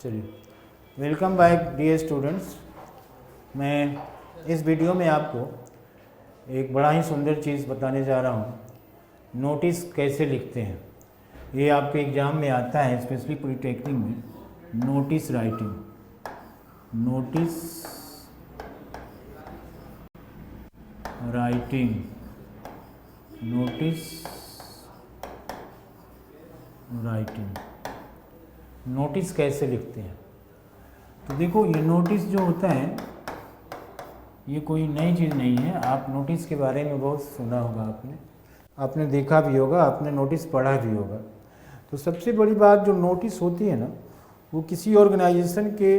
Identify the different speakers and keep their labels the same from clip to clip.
Speaker 1: चलिए, welcome back dear students. मैं इस वीडियो में आपको एक बड़ा ही सुंदर चीज़ बताने जा रहा हूँ, नोटिस कैसे लिखते हैं। ये आपके एग्ज़ाम में आता है, स्पेशली पॉलिटेक्निक में, notice writing. Notice writing, notice writing, notice कैसे लिखते हैं। तो देखो, ये नोटिस जो होता है ये कोई नई चीज़ नहीं है। आप नोटिस के बारे में बहुत सुना होगा, आपने देखा भी होगा, आपने नोटिस पढ़ा भी होगा। तो सबसे बड़ी बात जो नोटिस होती है ना, वो किसी ऑर्गेनाइजेशन के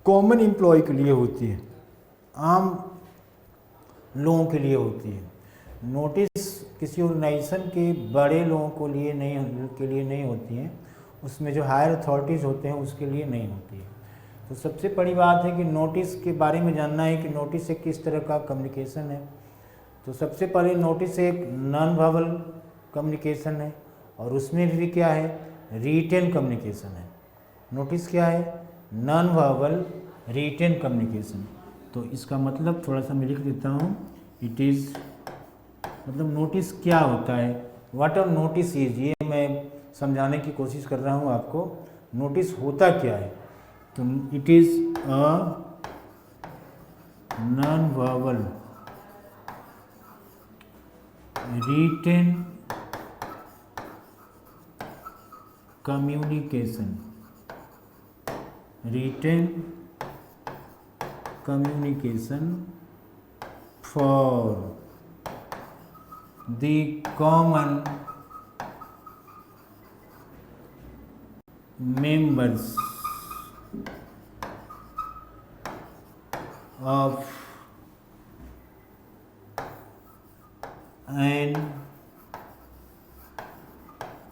Speaker 1: कॉमन एम्प्लॉय के लिए होती है, आम लोगों के लिए होती है। नोटिस किसी ऑर्गेनाइजेशन के बड़े लोगों के लिए नहीं होती हैं, उसमें जो हायर अथॉरिटीज़ होते हैं उसके लिए नहीं होती है। तो सबसे बड़ी बात है कि नोटिस के बारे में जानना है कि नोटिस एक किस तरह का कम्युनिकेशन है। तो सबसे पहले नोटिस एक नॉन वर्बल कम्युनिकेशन है, और उसमें भी क्या है, रिटेन कम्युनिकेशन है। नोटिस क्या है, नॉन वर्बल रिटेन कम्युनिकेशन। तो इसका मतलब थोड़ा सा मैं लिख देता हूँ। इट इज़ मतलब नोटिस क्या होता है, व्हाट आर नोटिस इज, ये मैं समझाने की कोशिश कर रहा हूँ आपको। नोटिस होता क्या है, तो it is a non verbal written communication, written communication for the common members of an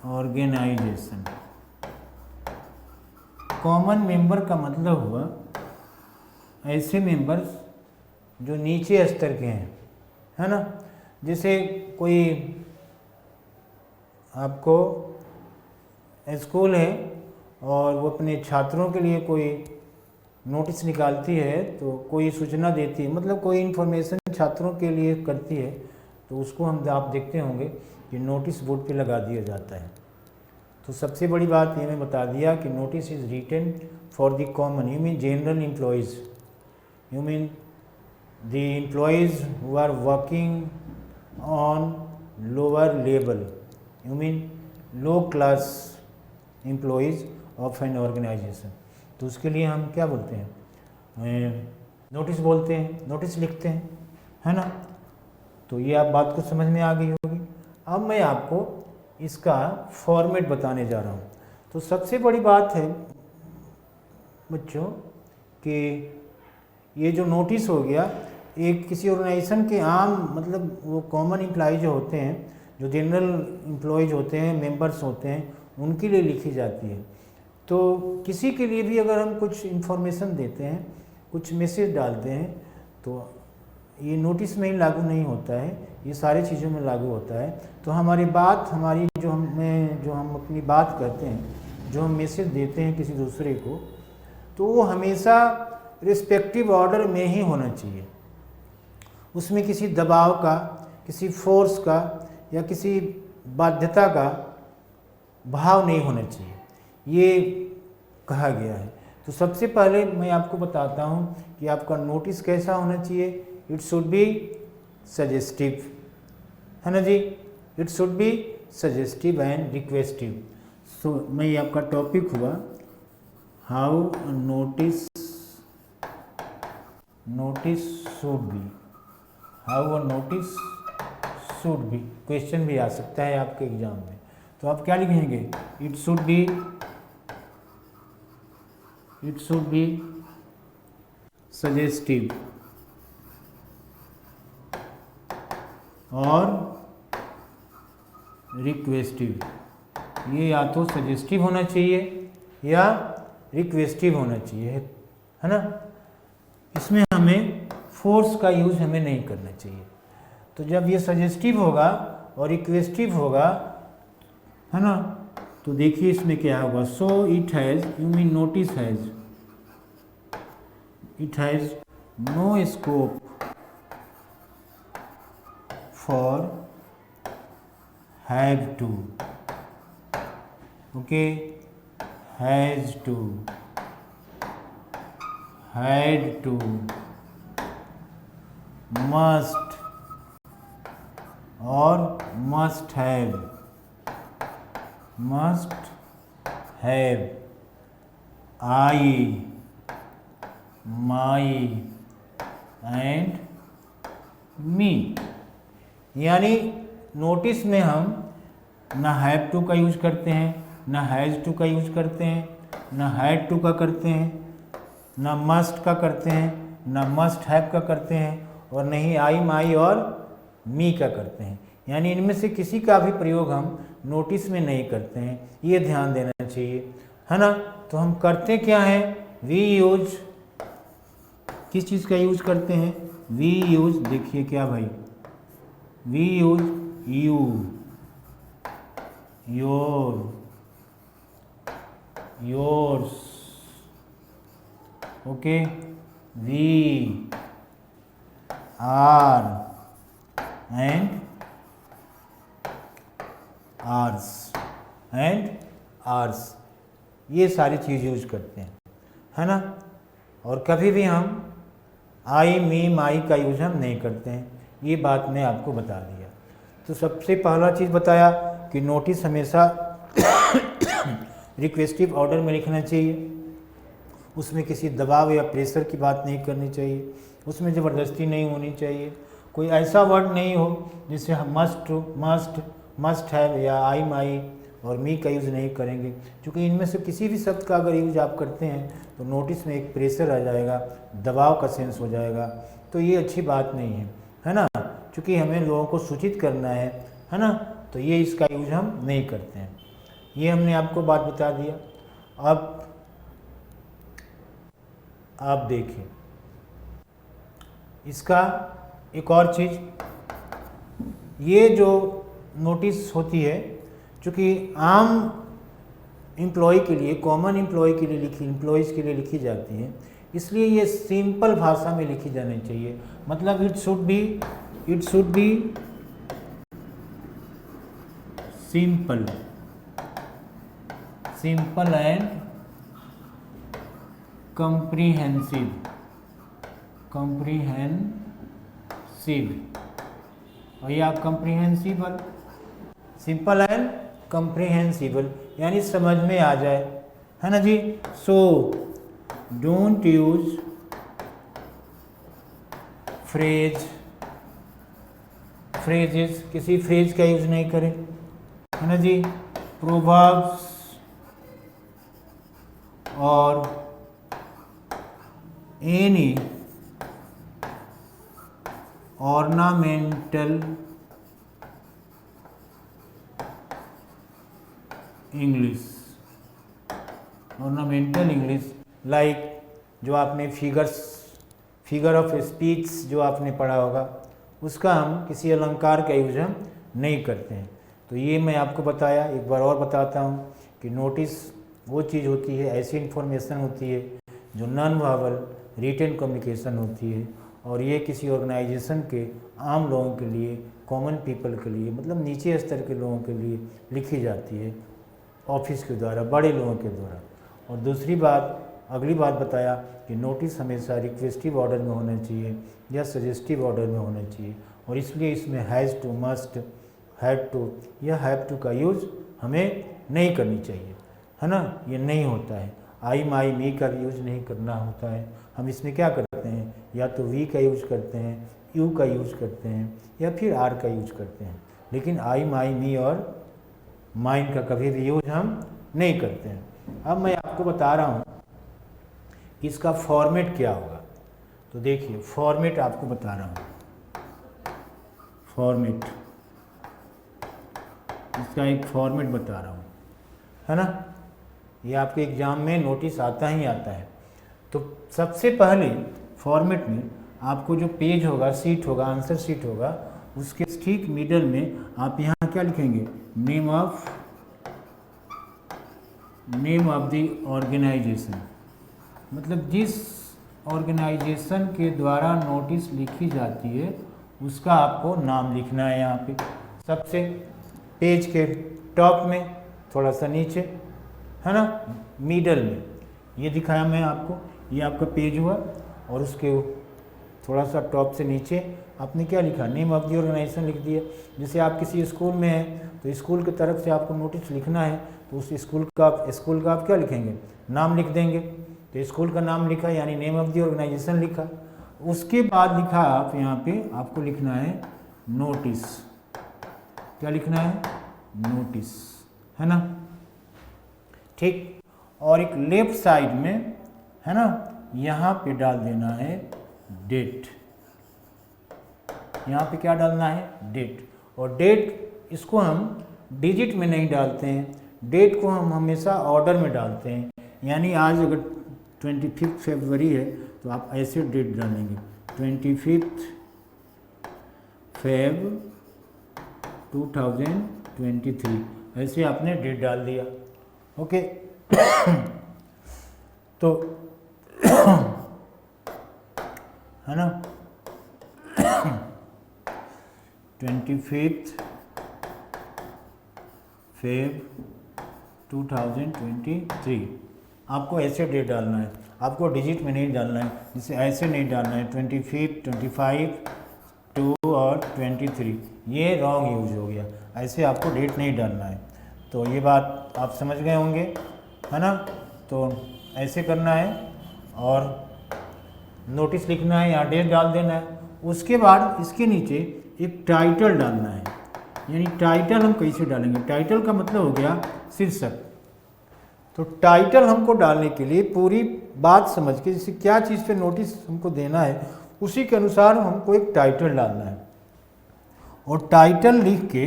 Speaker 1: organization। Common member का मतलब हुआ ऐसे मेंबर्स जो नीचे स्तर के हैं, है ना। जैसे कोई आपको स्कूल है और वो अपने छात्रों के लिए कोई नोटिस निकालती है, तो कोई सूचना देती है, मतलब कोई इन्फॉर्मेशन छात्रों के लिए करती है, तो उसको आप देखते होंगे कि नोटिस बोर्ड पे लगा दिया जाता है। तो सबसे बड़ी बात ये मैं बता दिया कि notice is written for the common, you mean general employees, you mean the employees who are working on lower level, you mean low class employees of an organization। तो उसके लिए हम क्या बोलते हैं, नोटिस बोलते हैं, नोटिस लिखते हैं, है ना। तो ये आप बात को समझ में आ गई होगी। अब मैं आपको इसका फॉर्मेट बताने जा रहा हूँ। तो सबसे बड़ी बात है बच्चों कि ये जो नोटिस हो गया, एक किसी ऑर्गेनाइजेशन के आम मतलब वो कॉमन एम्प्लॉय जो होते हैं, जो जनरल एम्प्लॉयज होते हैं, मेंबर्स होते हैं, उनके लिए लिखी जाती है। तो किसी के लिए भी अगर हम कुछ इन्फॉर्मेशन देते हैं, कुछ मैसेज डालते हैं, तो ये नोटिस में ही लागू नहीं होता है, ये सारी चीज़ों में लागू होता है। तो हमारी जो हम अपनी बात करते हैं, जो हम मैसेज देते हैं किसी दूसरे को, तो वो हमेशा रिस्पेक्टिव ऑर्डर में ही होना चाहिए। उसमें किसी दबाव का, किसी फोर्स का या किसी बाध्यता का भाव नहीं होना चाहिए, ये कहा गया है। तो सबसे पहले मैं आपको बताता हूँ कि आपका नोटिस कैसा होना चाहिए। इट शुड बी सजेस्टिव, है ना जी, it should be suggestive and requestive. So मैं आपका टॉपिक हुआ how notice should be, how a notice should be. Question भी आ सकता है आपके एग्जाम में। तो आप क्या लिखेंगे, इट शुड बी सजेस्टिव और रिक्वेस्टिव। ये या तो सजेस्टिव होना चाहिए या रिक्वेस्टिव होना चाहिए, है ना। इसमें हमें फोर्स का यूज़ हमें नहीं करना चाहिए। तो जब ये सजेस्टिव होगा और रिक्वेस्टिव होगा, है ना, तो देखिए इसमें क्या होगा, so it has, you mean notice has, it has no scope for have to, okay, has to, had to, must और must have, must have, I, my and me. यानी नोटिस में हम ना हैव टू का use करते हैं, ना has to का यूज करते हैं, ना हैड टू का करते हैं, ना मस्ट का करते हैं, ना मस्ट हैव का करते हैं, और नहीं आई, माई और मी का करते हैं। यानी इनमें से किसी का भी प्रयोग हम नोटिस में नहीं करते हैं, ये ध्यान देना चाहिए, है ना। तो हम करते क्या हैं, वी यूज, किस चीज़ का यूज करते हैं, वी यूज, देखिए क्या भाई, we use you, your, yours, okay, we, our and ours, and ours, ये सारी चीज़ यूज करते हैं, है ना। और कभी भी हम आई, मी, माई का यूज हम नहीं करते हैं, ये बात मैं आपको बता दिया। तो सबसे पहला चीज़ बताया कि नोटिस हमेशा रिक्वेस्टिव ऑर्डर में लिखना चाहिए, उसमें किसी दबाव या प्रेशर की बात नहीं करनी चाहिए, उसमें ज़बरदस्ती नहीं होनी चाहिए, कोई ऐसा वर्ड नहीं हो जिसे हम मस्ट, मस्ट, मस्ट हैव या आई, माई और मी का यूज़ नहीं करेंगे, क्योंकि इनमें से किसी भी शब्द का अगर यूज आप करते हैं तो नोटिस में एक प्रेशर आ जाएगा, दबाव का सेंस हो जाएगा, तो ये अच्छी बात नहीं है ना। क्योंकि हमें लोगों को सूचित करना है ना, तो ये इसका यूज हम नहीं करते हैं। ये हमने आपको बात बता दिया। अब आप देखिए इसका एक और चीज़, ये जो नोटिस होती है, चूँकि आम एम्प्लॉय के लिए, कॉमन एम्प्लॉय के लिए एम्प्लॉयज़ के लिए लिखी जाती है, इसलिए ये सिंपल भाषा में लिखी जानी चाहिए। मतलब it should B simple and comprehensive, और या comprehensible, सिंपल एंड comprehensible, यानी समझ में आ जाए, है ना जी। सो डोंट यूज फ्रेजेस, किसी फ्रेज का यूज नहीं करें, है ना जी। प्रोवर्ब्स और एनी ऑर्नामेंटल इंग्लिश, लाइक जो आपने फिगर ऑफ स्पीच जो आपने पढ़ा होगा, उसका हम किसी अलंकार का यूज हम नहीं करते हैं। तो ये मैं आपको बताया, एक बार और बताता हूँ कि नोटिस वो चीज़ होती है, ऐसी इन्फॉर्मेशन होती है जो नॉन वर्बल रिटन कम्युनिकेशन होती है, और ये किसी ऑर्गेनाइजेशन के आम लोगों के लिए, कॉमन पीपल के लिए, मतलब नीचे स्तर के लोगों के लिए लिखी जाती है ऑफिस के द्वारा, बड़े लोगों के द्वारा। और दूसरी बात, अगली बात बताया कि नोटिस हमेशा रिक्वेस्टिव ऑर्डर में होना चाहिए या सजेस्टिव ऑर्डर में होना चाहिए, और इसलिए इसमें has to, must, had to या हैव टू का यूज़ हमें नहीं करनी चाहिए, है ना। ये नहीं होता है। आई, माई, मी का भी यूज़ नहीं करना होता है। हम इसमें क्या करते हैं, या तो वी का यूज़ करते हैं, यू का यूज़ करते हैं, या फिर आर का यूज़ करते हैं, लेकिन आई, माई, मी और माइन का कभी भी यूज हम नहीं करते हैं। अब मैं आपको बता रहा हूँ कि इसका फॉर्मेट क्या होगा। तो देखिए फॉर्मेट आपको बता रहा हूँ, फॉर्मेट, इसका एक फॉर्मेट बता रहा हूँ, है ना। ये आपके एग्ज़ाम में नोटिस आता ही आता है। तो सबसे पहले फॉर्मेट में आपको जो पेज होगा, सीट होगा, आंसर सीट होगा, उसके ठीक मिडल में आप यहाँ क्या लिखेंगे, name of name of the organization, मतलब जिस ऑर्गेनाइजेशन के द्वारा नोटिस लिखी जाती है उसका आपको नाम लिखना है। यहाँ पे सबसे पेज के टॉप में, थोड़ा सा नीचे, है ना, मिडल में, ये दिखाया मैं आपको, ये आपका पेज हुआ, और उसके थोड़ा सा टॉप से नीचे आपने क्या लिखा, नेम ऑफ द ऑर्गेनाइजेशन लिख दिया। जैसे आप किसी स्कूल में हैं तो स्कूल की तरफ से आपको नोटिस लिखना है, तो उस स्कूल का आप क्या लिखेंगे, नाम लिख देंगे। तो स्कूल का नाम लिखा यानी नेम ऑफ द ऑर्गेनाइजेशन लिखा। उसके बाद लिखा आप यहाँ पे आपको लिखना है नोटिस, क्या लिखना है, नोटिस, है ना, ठीक। और एक लेफ्ट साइड में, है ना, यहाँ पे डाल देना है डेट, यहाँ पे क्या डालना है, डेट। और डेट इसको हम डिजिट में नहीं डालते हैं, डेट को हम हमेशा ऑर्डर में डालते हैं। यानी आज अगर 25 फरवरी है तो आप ऐसे डेट डालेंगे 25 फेब 2023, ऐसे आपने डेट डाल दिया। ओके तो है ना 25 फेब 2023, आपको ऐसे डेट डालना है, आपको डिजिट में नहीं डालना है, जिसे ऐसे नहीं डालना है 25, 25, 2 और 23, ये रॉन्ग यूज हो गया, ऐसे आपको डेट नहीं डालना है। तो ये बात आप समझ गए होंगे, है ना। तो ऐसे करना है और नोटिस लिखना है, यहाँ डेट डाल देना है। उसके बाद इसके नीचे एक टाइटल डालना है, यानी टाइटल हम कैसे डालेंगे, टाइटल का मतलब हो गया शीर्षक। तो टाइटल हमको डालने के लिए पूरी बात समझ के, जैसे क्या चीज़ पे नोटिस हमको देना है उसी के अनुसार हमको एक टाइटल डालना है। और टाइटल लिख के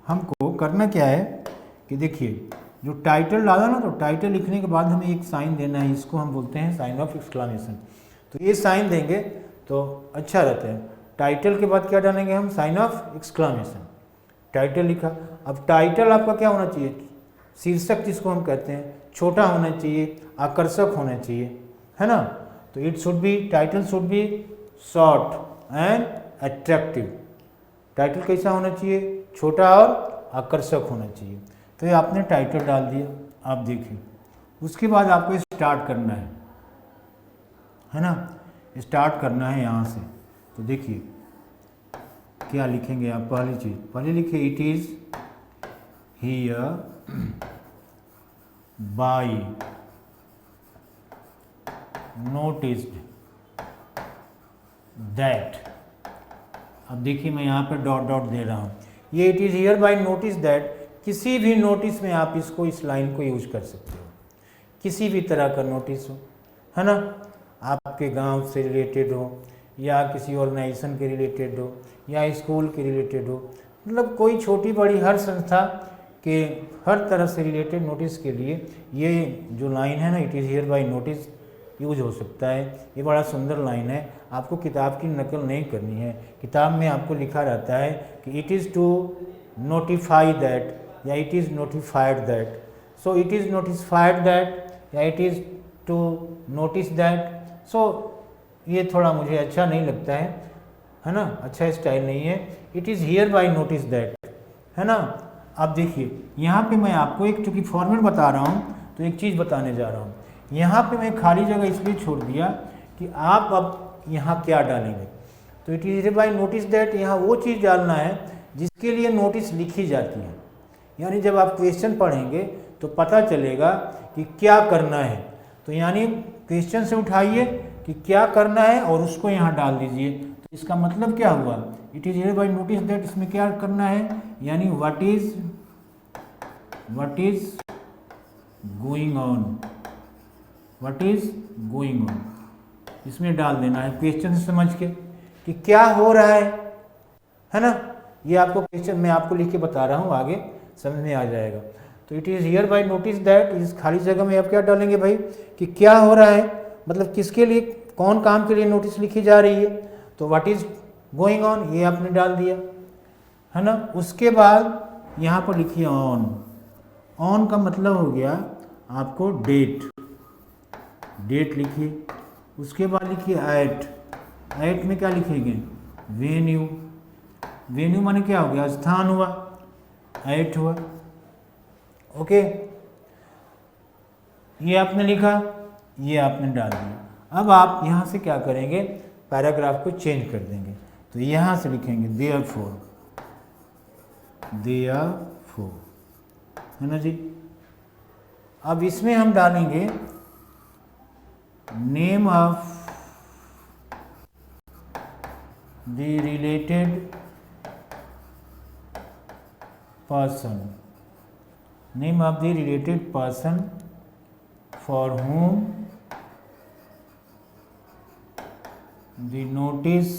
Speaker 1: हमको करना क्या है कि देखिए, जो टाइटल डाला ना, तो टाइटल लिखने के बाद हमें एक साइन देना है, इसको हम बोलते हैं साइन ऑफ एक्सक्लेमेशन। तो ये साइन देंगे तो अच्छा रहता है। टाइटल के बाद क्या डालेंगे हम, साइन ऑफ एक्सक्लेमेशन। टाइटल लिखा। अब टाइटल आपका क्या होना चाहिए, शीर्षक जिसको हम कहते हैं, छोटा होना चाहिए, आकर्षक होना चाहिए, है ना। तो it should B, title should be short and attractive. Title कैसा होना चाहिए, छोटा और आकर्षक होना चाहिए। तो ये आपने टाइटल डाल दिया, आप देखिए। उसके बाद आपको स्टार्ट करना है ना, स्टार्ट करना है यहाँ से। तो देखिए क्या लिखेंगे आप, पहली चीज पहले लिखिए, it is here bye noticed that. अब देखिए मैं यहाँ पर डॉट डॉट दे रहा हूँ, ये it is here bye notice that, किसी भी नोटिस में आप इसको, इस लाइन को यूज कर सकते हो, किसी भी तरह का नोटिस हो, है ना, आपके गांव से रिलेटेड हो या किसी ऑर्गेनाइजेशन के रिलेटेड हो या स्कूल के रिलेटेड हो, मतलब कोई छोटी बड़ी हर संस्था के हर तरह से रिलेटेड नोटिस के लिए ये जो लाइन है ना, it is here bye notice, use हो सकता है। ये बड़ा सुंदर लाइन है, आपको किताब की नकल नहीं करनी है। किताब में आपको लिखा रहता है कि it is to notify that या it is notified that. So it is notified that या it is to notice that. So ये थोड़ा मुझे अच्छा नहीं लगता है ना, अच्छा स्टाइल नहीं है। It is here bye notice that, है ना। अब देखिए यहाँ पे मैं आपको एक, चूँकि फॉर्मेट बता रहा हूँ तो एक चीज़ बताने जा रहा हूँ। यहाँ पे मैं खाली जगह इसलिए छोड़ दिया कि आप अब यहाँ क्या डालेंगे। तो it is by notice that, यहाँ वो चीज़ डालना है जिसके लिए नोटिस लिखी जाती है। यानी जब आप क्वेश्चन पढ़ेंगे तो पता चलेगा कि क्या करना है। तो यानी क्वेश्चन से उठाइए कि क्या करना है और उसको यहाँ डाल दीजिए। तो इसका मतलब क्या हुआ, it is here bye notice that, इसमें क्या करना है, यानी what is going on, what is going on, इसमें डाल देना है क्वेश्चन से समझ के कि क्या हो रहा है ना। ये आपको क्वेश्चन मैं आपको लिख के बता रहा हूँ, आगे समझ में आ जाएगा। तो it is here bye notice that, इस खाली जगह में आप क्या डालेंगे भाई कि क्या हो रहा है, मतलब किसके लिए, कौन काम के लिए नोटिस लिखी जा रही है। तो व्हाट इज गोइंग ऑन ये आपने डाल दिया, है ना। उसके बाद यहाँ पर लिखिए ऑन। ऑन का मतलब हो गया आपको डेट लिखिए। उसके बाद लिखिए एट में क्या लिखेंगे, वेन्यू माने क्या हो गया, स्थान हुआ, एट हुआ। ओके, ये आपने लिखा, ये आपने डाल दिया। अब आप यहाँ से क्या करेंगे, पैराग्राफ को चेंज कर देंगे। तो यहाँ से लिखेंगे देयरफॉर, है ना जी। अब इसमें हम डालेंगे name of the related person, name of the related person for whom the notice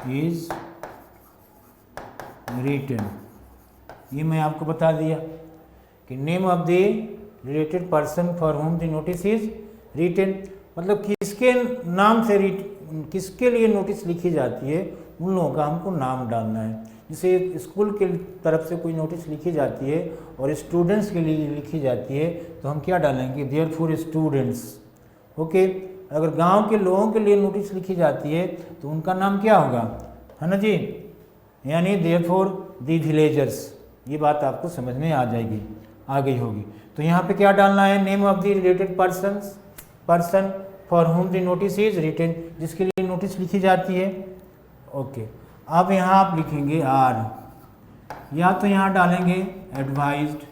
Speaker 1: is written। ये मैं आपको बता दिया कि name of the related person for whom the notice is written, मतलब किसके नाम से किसके लिए नोटिस लिखी जाती है, उन लोगों का हमको नाम डालना है। जैसे स्कूल के तरफ से कोई नोटिस लिखी जाती है और स्टूडेंट्स के लिए लिखी जाती है, तो हम क्या डालेंगे, देयरफॉर स्टूडेंट्स। ओके, अगर गांव के लोगों के लिए नोटिस लिखी जाती है तो उनका नाम क्या होगा, है ना जी, यानी देयरफॉर द विलेजर्स। ये बात आपको समझ में आ जाएगी, आ गई होगी। तो यहाँ पे क्या डालना है, name of the related person for whom the notice is written, जिसके लिए नोटिस लिखी जाती है। ओके, अब यहाँ आप लिखेंगे आर, या तो यहाँ डालेंगे एडवाइज्ड,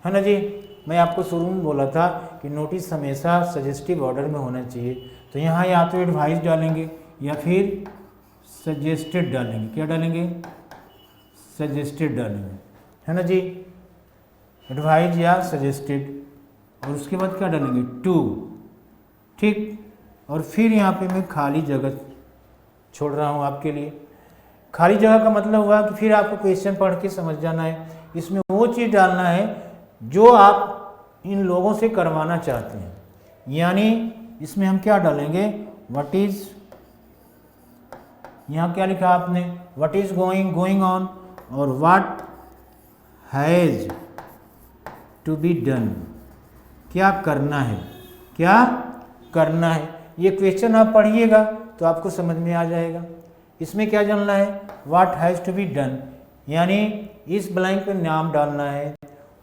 Speaker 1: है ना जी। मैं आपको शुरू में बोला था कि नोटिस हमेशा सजेस्टिव ऑर्डर में होना चाहिए, तो यहाँ या तो एडवाइज डालेंगे या फिर सजेस्टेड डालेंगे। क्या डालेंगे, सजेस्टेड डालेंगे, है ना जी, एडवाइज या सजेस्टेड। और उसके बाद क्या डालेंगे, टू, ठीक। और फिर यहाँ पे मैं खाली जगह छोड़ रहा हूँ आपके लिए। खाली जगह का मतलब हुआ कि फिर आपको क्वेश्चन पढ़ के समझ जाना है, इसमें वो चीज़ डालना है जो आप इन लोगों से करवाना चाहते हैं। यानी इसमें हम क्या डालेंगे, व्हाट इज, यहाँ क्या लिखा आपने, व्हाट इज गोइंग ऑन, और what has to be done, क्या करना है, क्या करना है। ये क्वेश्चन आप पढ़िएगा तो आपको समझ में आ जाएगा। इसमें क्या जानना है, what has to be done, यानी इस ब्लैंक में नाम डालना है,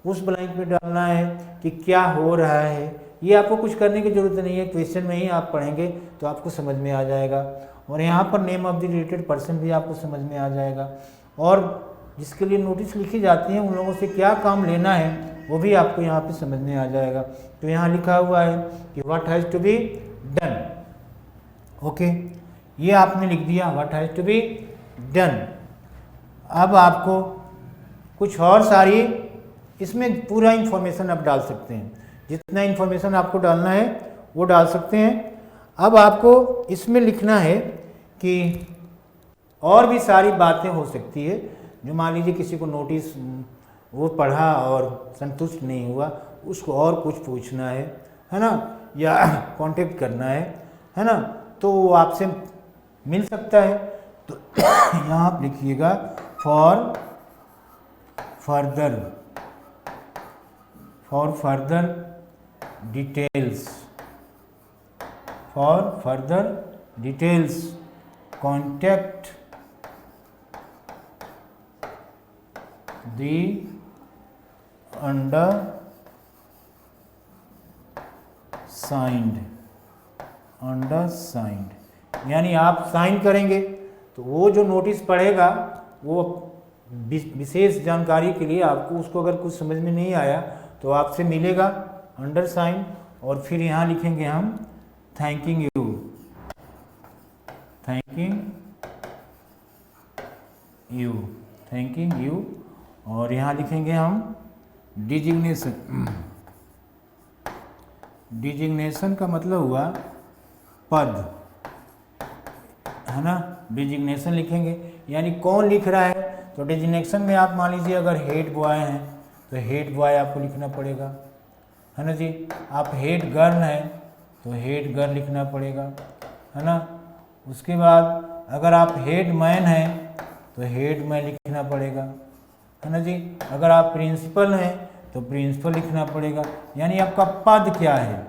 Speaker 1: उस ब्लैंक में डालना है कि क्या हो रहा है। ये आपको कुछ करने की ज़रूरत नहीं है, क्वेश्चन में ही आप पढ़ेंगे तो आपको समझ में आ जाएगा। और यहाँ पर name of the related person भी आपको समझ में आ जाएगा, और जिसके लिए नोटिस लिखी जाती है उन लोगों से क्या काम लेना है वो भी आपको यहाँ पे समझ में आ जाएगा। तो यहाँ लिखा हुआ है कि what has to be done. Okay, ये आपने लिख दिया, what has to be done. अब आपको कुछ और सारी इसमें पूरा इंफॉर्मेशन आप डाल सकते हैं, जितना इंफॉर्मेशन आपको डालना है वो डाल सकते हैं। अब आपको इसमें लिखना है कि और भी सारी बातें हो सकती है, जो मान लीजिए किसी को नोटिस वो पढ़ा और संतुष्ट नहीं हुआ, उसको और कुछ पूछना है ना, या कांटेक्ट करना है ना, तो वो आपसे मिल सकता है। तो यहाँ आप लिखिएगा फॉर फर्दर डिटेल्स कॉन्टैक्ट दी अंडरसाइंड, यानी आप साइन करेंगे तो वो जो नोटिस पढ़ेगा वो विशेष जानकारी के लिए आपको, उसको अगर कुछ समझ में नहीं आया तो आपसे मिलेगा अंडरसाइन। और फिर यहाँ लिखेंगे हम थैंकिंग यू, और यहाँ लिखेंगे हम डिजिग्नेशन का मतलब हुआ पद, है ना, डिजिग्नेशन लिखेंगे, यानी कौन लिख रहा है। तो डिजिग्नेशन में आप मान लीजिए अगर हेड बॉय हैं तो हेड बॉय आपको लिखना पड़ेगा, है ना जी। आप हेड गर्ल हैं तो हेड गर्ल लिखना पड़ेगा, है ना। उसके बाद अगर आप हेड मैन हैं तो हेड मैन लिखना पड़ेगा, है ना जी। अगर आप प्रिंसिपल हैं तो प्रिंसिपल लिखना पड़ेगा, यानी आपका पद क्या है,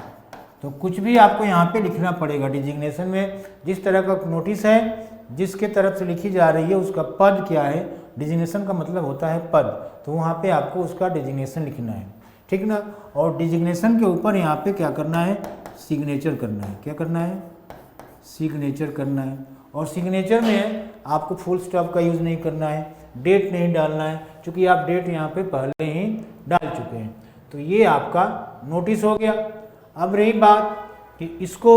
Speaker 1: तो कुछ भी आपको यहाँ पे लिखना पड़ेगा। डिजिग्नेशन में जिस तरह का नोटिस है, जिसके तरफ से लिखी जा रही है उसका पद क्या है, डिजिग्नेशन का मतलब होता है पद, तो वहाँ पे आपको उसका डिजिग्नेशन लिखना है, ठीक ना। और डिजिग्नेशन के ऊपर यहाँ पे क्या करना है, सिग्नेचर करना है। क्या करना है, सिग्नेचर करना है। और सिग्नेचर में आपको फुल स्टॉप का यूज़ नहीं करना है, डेट नहीं डालना है, क्योंकि आप डेट यहाँ पे पहले ही डाल चुके हैं। तो ये आपका नोटिस हो गया। अब रही बात कि इसको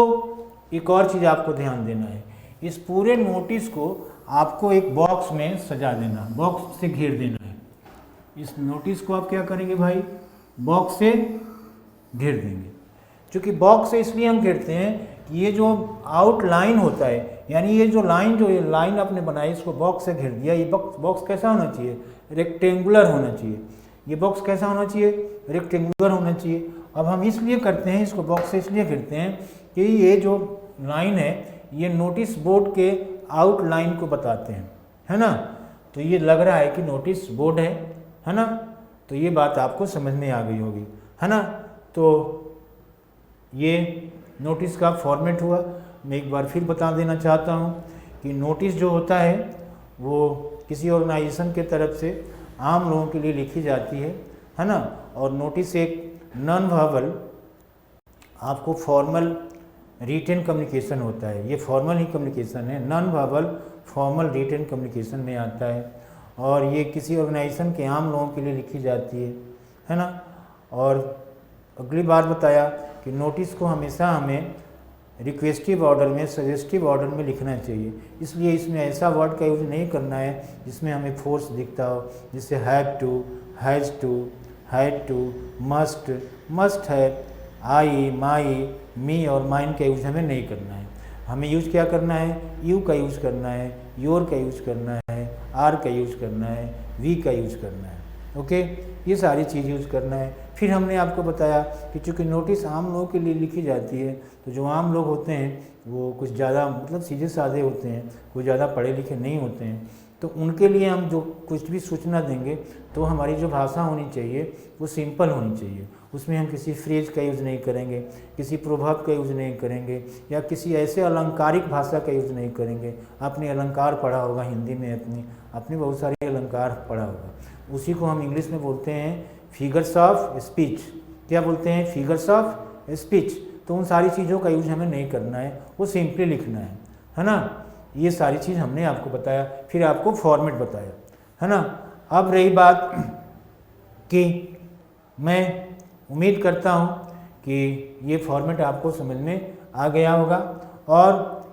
Speaker 1: एक और चीज़ आपको ध्यान देना है, इस पूरे नोटिस को आपको एक बॉक्स में सजा देना, बॉक्स से घेर देना है। इस नोटिस को आप क्या करेंगे भाई, बॉक्स से घेर देंगे। क्योंकि बॉक्स से इसलिए हम घेरते हैं कि ये जो आउटलाइन होता है, यानी ये जो लाइन आपने बनाई, इसको बॉक्स से घेर दिया। ये बॉक्स कैसा होना चाहिए, रेक्टेंगुलर होना चाहिए। ये बॉक्स कैसा होना चाहिए, रेक्टेंगुलर होना चाहिए। अब हम इसलिए करते हैं, इसको बॉक्स से इसलिए घेरते हैं कि ये जो लाइन है ये नोटिस बोर्ड के आउटलाइन को बताते हैं, है ना। तो ये लग रहा है कि नोटिस बोर्ड है ना। तो ये बात आपको समझ में आ गई होगी, है ना। तो ये नोटिस का फॉर्मेट हुआ। मैं एक बार फिर बता देना चाहता हूँ कि नोटिस जो होता है वो किसी ऑर्गेनाइजेशन के तरफ से आम लोगों के लिए लिखी जाती है ना। और नोटिस एक नॉन वर्बल आपको फॉर्मल रिटन कम्युनिकेशन होता है। ये फॉर्मल ही कम्युनिकेशन है, non verbal formal written communication में आता है। और ये किसी ऑर्गेनाइजेशन के आम लोगों के लिए लिखी जाती है ना। और अगली बार बताया कि नोटिस को हमेशा हमें रिक्वेस्टिव ऑर्डर में, सजेस्टिव ऑर्डर में लिखना चाहिए। इसलिए इसमें ऐसा वर्ड का यूज़ नहीं करना है जिसमें हमें फोर्स दिखता हो, जैसे have to, has to, had to, must, must है, आई, माई, मी और माइन का यूज़ हमें नहीं करना है। हमें यूज़ क्या करना है, यू का यूज़ करना है, योर का यूज़ करना है, आर का यूज़ करना है, वी का यूज़ करना है। ओके, ये सारी चीज़ यूज़ करना है। फिर हमने आपको बताया कि चूँकि नोटिस आम लोगों के लिए लिखी जाती है, तो जो आम लोग होते हैं वो कुछ ज़्यादा मतलब सीधे साधे होते हैं, कोई ज़्यादा पढ़े लिखे नहीं होते हैं। तो उनके लिए हम जो कुछ भी सूचना देंगे तो हमारी जो भाषा होनी चाहिए वो सिंपल होनी चाहिए। उसमें हम किसी फ्रेज का यूज़ नहीं करेंगे, किसी प्रभाव का यूज़ नहीं करेंगे, या किसी ऐसे अलंकारिक भाषा का यूज़ नहीं करेंगे। आपने अलंकार पढ़ा होगा हिंदी में, अपनी बहुत सारे अलंकार पढ़ा होगा। उसी को हम इंग्लिश में बोलते हैं फिगर्स ऑफ स्पीच। क्या बोलते हैं, फिगर्स ऑफ स्पीच। तो उन सारी चीज़ों का यूज हमें नहीं करना है, वो सिंपली लिखना है ना। ये सारी चीज़ हमने आपको बताया, फिर आपको फॉर्मेट बताया, है ना। अब रही बात कि मैं उम्मीद करता हूँ कि ये फॉर्मेट आपको समझ में आ गया होगा, और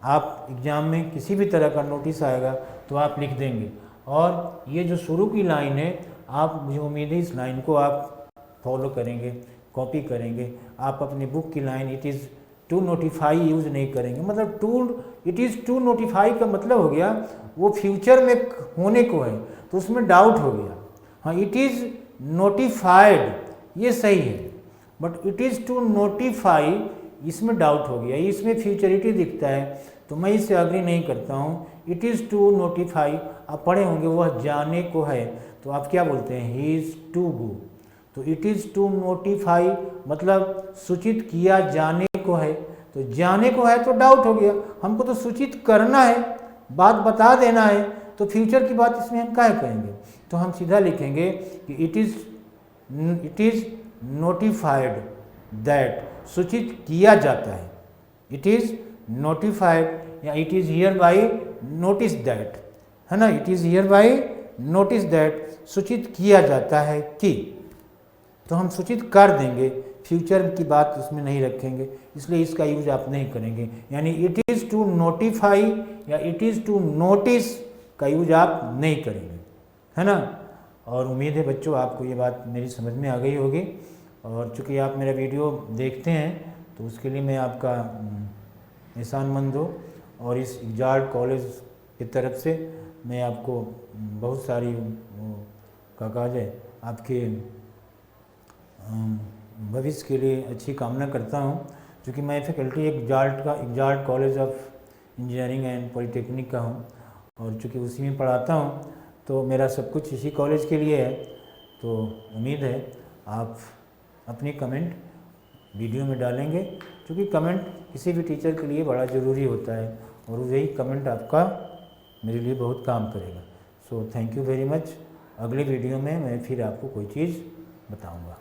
Speaker 1: आप एग्ज़ाम में किसी भी तरह का नोटिस आएगा तो आप लिख देंगे। और ये जो शुरू की लाइन है, आप, मुझे उम्मीद है इस लाइन को आप फॉलो करेंगे, कॉपी करेंगे। आप अपनी बुक की line it is to notify use नहीं करेंगे। मतलब इट इज़ टू नोटिफाई का मतलब हो गया वो फ्यूचर में होने को है, तो उसमें डाउट हो गया। हाँ, इट इज़ नोटिफाइड ये सही है, but it is to notify इसमें डाउट हो गया, इसमें फ्यूचरिटी दिखता है, तो मैं इससे अग्री नहीं करता हूँ। इट इज़ टू नोटिफाई, आप पढ़े होंगे वह जाने को है, तो आप क्या बोलते हैं, ही इज़ टू गो। तो इट इज़ टू नोटिफाई मतलब सूचित किया जाने को है, तो जाने को है तो डाउट हो गया, हमको तो सूचित करना है, बात बता देना है, तो फ्यूचर की बात इसमें हम क्या कहेंगे। तो हम सीधा लिखेंगे कि इट इज़ नोटिफाइड दैट, सूचित किया जाता है। इट इज़ नोटिफाइड या it is here by notice that, है ना। It is here by notice that, सूचित किया जाता है कि, तो हम सूचित कर देंगे, फ्यूचर की बात उसमें नहीं रखेंगे, इसलिए इसका यूज आप नहीं करेंगे। यानी इट इज़ टू नोटिफाई या इट इज़ टू नोटिस का यूज आप नहीं करेंगे, है ना। और उम्मीद है बच्चों आपको ये बात मेरी समझ में आ गई होगी। और चूँकि आप मेरा वीडियो देखते हैं तो उसके लिए मैं आपका एहसानमंद हूँ। और इस इग्जार्ड कॉलेज की तरफ से मैं आपको बहुत सारी क्या कहा जाए, आपके भविष्य के लिए अच्छी कामना करता हूँ। क्योंकि मैं फैकल्टी इग्जार्ड college of engineering and polytechnic का हूँ, और चूँकि उसी में पढ़ाता हूँ, तो मेरा सब कुछ इसी कॉलेज के लिए है। तो उम्मीद है आप अपनी कमेंट वीडियो में डालेंगे, क्योंकि कमेंट किसी भी टीचर के लिए बड़ा ज़रूरी होता है और वही कमेंट आपका मेरे लिए बहुत काम करेगा। So thank you very much. अगले वीडियो में मैं फिर आपको कोई चीज़ बताऊंगा।